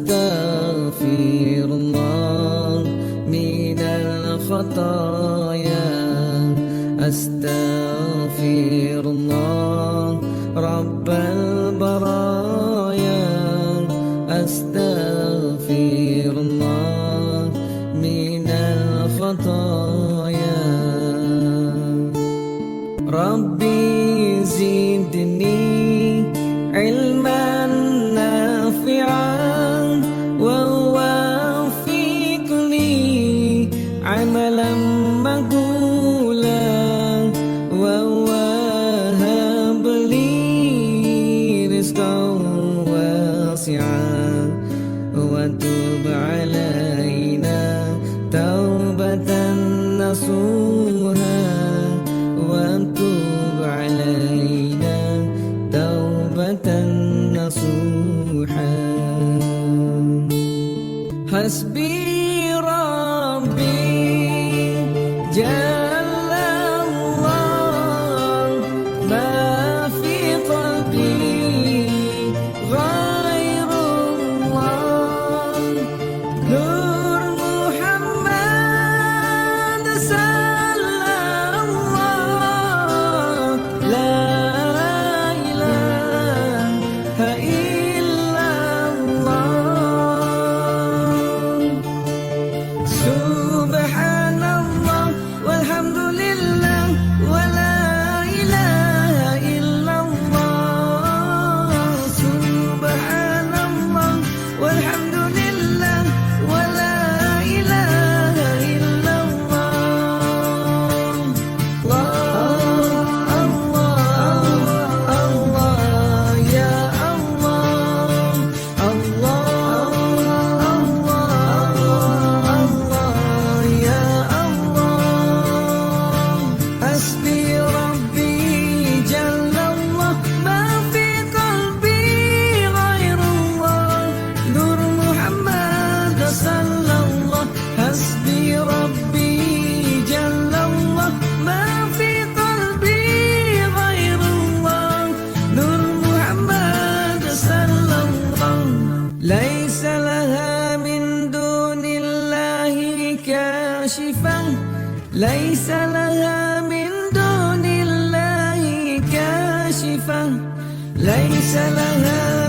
أستغفر الله من الخطايا، أستغفر الله رب البرايا، أستغفر الله من الخطايا. ربي زدني علما نافعا ووفقني عملا مقبولا، ووهب لي رزقا واسعا، وتب علينا توبة نصوحا، وتب علينا توبة نصوحا. حسبي ربي جل الله، ما في قلبي غير الله، نور محمد صلى الله، لا إله إلا الله. سبحان الله والحمد لله ولا إله إلا الله. سبحان الله والحمد لله ولا إله إلا الله. الله الله الله يا الله، الله الله يا الله. حسبي ربي جل الله، ما في قلبي غير الله، نور محمد صلى الله. حسبي ربي جل الله، ما في قلبي غير الله، نور محمد صلى الله. ليس لها من دون الله كاشفا، ليس لها من دون الله كاشفا، ليس لها